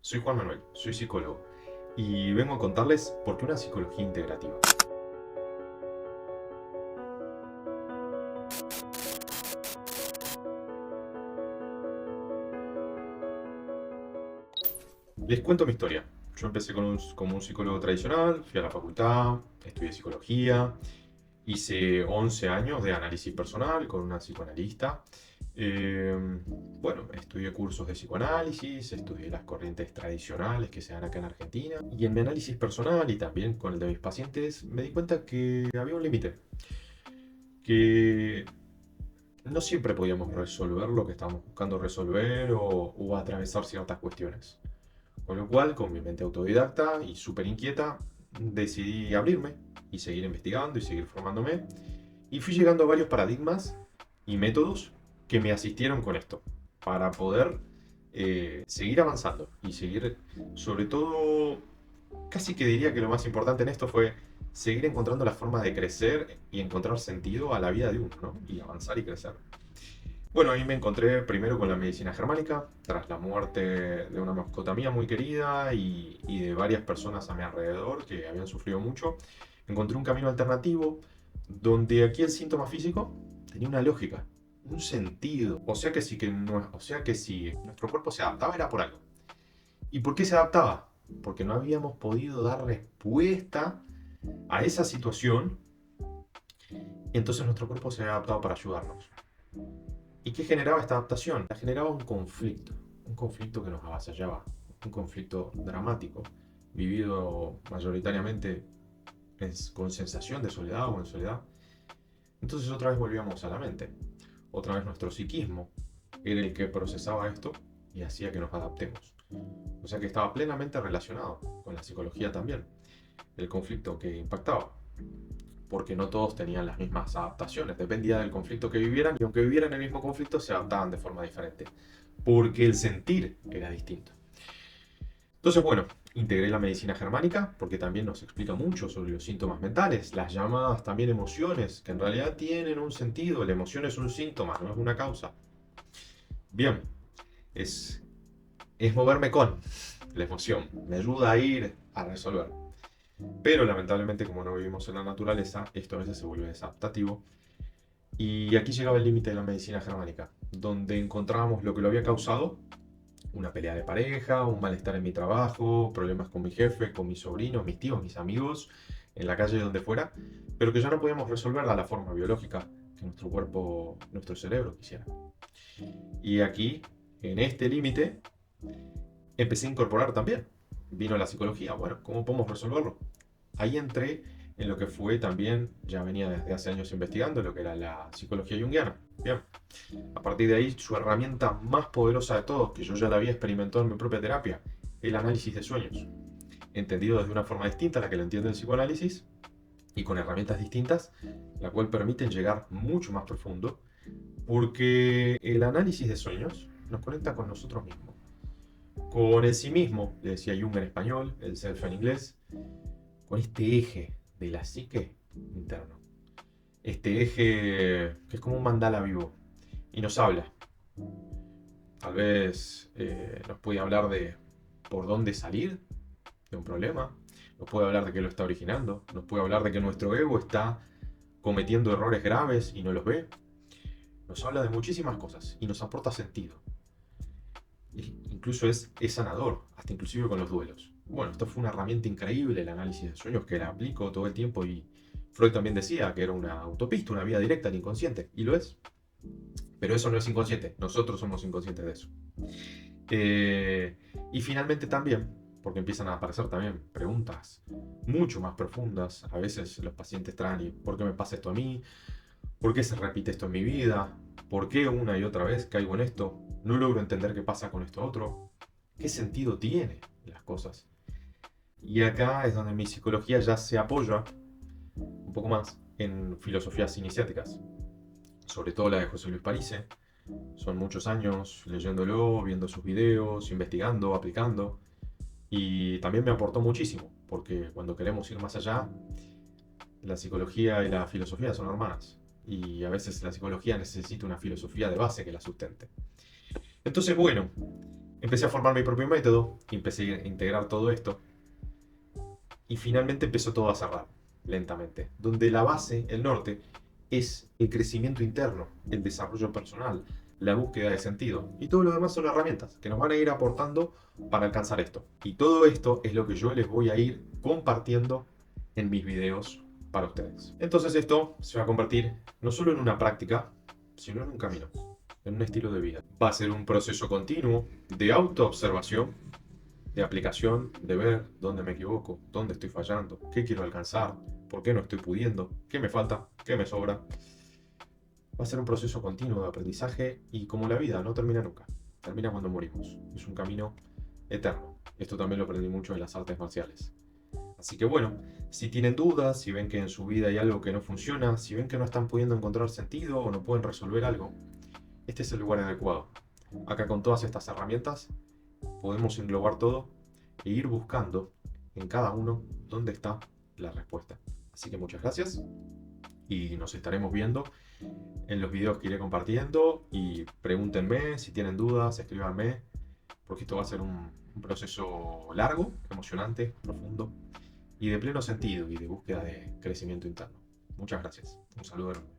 Soy Juan Manuel, soy psicólogo y vengo a contarles por qué una psicología integrativa. Les cuento mi historia. Yo empecé como un psicólogo tradicional, fui a la facultad, estudié psicología, hice 11 años de análisis personal con una psicoanalista. Eh, bueno, estudié cursos de psicoanálisis, estudié las corrientes tradicionales que se dan acá en Argentina. Y en mi análisis personal y también con el de mis pacientes me di cuenta que había un límite, que no siempre podíamos resolver lo que estábamos buscando resolver o atravesar ciertas cuestiones. Con lo cual, con mi mente autodidacta y súper inquieta, decidí abrirme y seguir investigando y seguir formándome. Y fui llegando a varios paradigmas y métodos que me asistieron con esto, para poder seguir avanzando y seguir, sobre todo, casi que diría que lo más importante en esto fue seguir encontrando la forma de crecer y encontrar sentido a la vida de uno, ¿no? Y avanzar y crecer. Bueno, ahí me encontré primero con la medicina germánica, tras la muerte de una mascota mía muy querida y de varias personas a mi alrededor que habían sufrido mucho. Encontré un camino alternativo donde aquí el síntoma físico tenía una lógica, un sentido. O sea que si nuestro cuerpo se adaptaba era por algo. ¿Y por qué se adaptaba? Porque no habíamos podido dar respuesta a esa situación, entonces nuestro cuerpo se había adaptado para ayudarnos. ¿Y qué generaba esta adaptación? Generaba un conflicto que nos avasallaba, un conflicto dramático, vivido mayoritariamente con sensación de soledad o en soledad. Entonces otra vez volvíamos a la mente, otra vez nuestro psiquismo era el que procesaba esto y hacía que nos adaptemos. O sea que estaba plenamente relacionado con la psicología también, el conflicto que impactaba, porque no todos tenían las mismas adaptaciones, dependía del conflicto que vivieran y aunque vivieran el mismo conflicto se adaptaban de forma diferente, porque el sentir era distinto. Entonces, bueno, integré la medicina germánica porque también nos explica mucho sobre los síntomas mentales, las llamadas también emociones, que en realidad tienen un sentido, la emoción es un síntoma, no es una causa. Bien, es, es moverme con la emoción, me ayuda a ir a resolver. Pero lamentablemente, como no vivimos en la naturaleza, esto a veces se vuelve desadaptativo. Y aquí llegaba el límite de la medicina germánica, donde encontrábamos lo que lo había causado, una pelea de pareja, un malestar en mi trabajo, problemas con mi jefe, con mis sobrinos, mis tíos, mis amigos, en la calle, donde fuera, pero que ya no podíamos resolver a la forma biológica que nuestro cuerpo, nuestro cerebro quisiera. Y aquí, en este límite, empecé a incorporar también. Vino la psicología, bueno, ¿cómo podemos resolverlo? Ahí entré en lo que fue también, ya venía desde hace años investigando, lo que era la psicología junguiana. Bien, a partir de ahí, su herramienta más poderosa de todos, que yo ya la había experimentado en mi propia terapia, el análisis de sueños. Entendido desde una forma distinta a la que lo entiende el psicoanálisis y con herramientas distintas, la cual permiten llegar mucho más profundo, porque el análisis de sueños nos conecta con nosotros mismos, con el sí mismo, le decía Jung en español, el self en inglés, con este eje de la psique interno. Este eje que es como un mandala vivo y nos habla. Tal vez nos puede hablar de por dónde salir de un problema, nos puede hablar de qué lo está originando, nos puede hablar de que nuestro ego está cometiendo errores graves y no los ve. Nos habla de muchísimas cosas y nos aporta sentido. Incluso es sanador, hasta inclusive con los duelos. Bueno, esto fue una herramienta increíble, el análisis de sueños, que la aplico todo el tiempo y Freud también decía que era una autopista, una vía directa al inconsciente, y lo es. Pero eso no es inconsciente, nosotros somos inconscientes de eso. Eh, y finalmente también, porque empiezan a aparecer también preguntas mucho más profundas, a veces los pacientes traen, ¿y por qué me pasa esto a mí? ¿Por qué se repite esto en mi vida? ¿Por qué una y otra vez caigo en esto? No logro entender qué pasa con esto otro. ¿Qué sentido tiene las cosas? Y acá es donde mi psicología ya se apoya un poco más en filosofías iniciáticas, sobre todo la de José Luis Parise. Son muchos años leyéndolo, viendo sus videos, investigando, aplicando. Y también me aportó muchísimo, porque cuando queremos ir más allá, la psicología y la filosofía son hermanas. Y a veces la psicología necesita una filosofía de base que la sustente. Entonces, bueno, Empecé a formar mi propio método, y empecé a integrar todo esto y finalmente empezó todo a cerrar lentamente, donde la base, el norte, es el crecimiento interno, el desarrollo personal, la búsqueda de sentido. Y todo lo demás son herramientas que nos van a ir aportando para alcanzar esto. Y todo esto es lo que yo les voy a ir compartiendo en mis videos para ustedes. Entonces esto se va a convertir no solo en una práctica, sino en un camino, en un estilo de vida. Va a ser un proceso continuo de autoobservación, de aplicación, de ver dónde me equivoco, dónde estoy fallando, qué quiero alcanzar, por qué no estoy pudiendo, qué me falta, qué me sobra. Va a ser un proceso continuo de aprendizaje y como la vida no termina nunca, termina cuando morimos. Es un camino eterno. Esto también lo aprendí mucho en las artes marciales. Así que bueno, si tienen dudas, si ven que en su vida hay algo que no funciona, si ven que no están pudiendo encontrar sentido o no pueden resolver algo, este es el lugar adecuado. Acá con todas estas herramientas podemos englobar todo e ir buscando en cada uno dónde está la respuesta. Así que muchas gracias y nos estaremos viendo en los videos que iré compartiendo y pregúntenme si tienen dudas, escríbanme, porque esto va a ser un proceso largo, emocionante, profundo y de pleno sentido y de búsqueda de crecimiento interno. Muchas gracias. Un saludo enorme.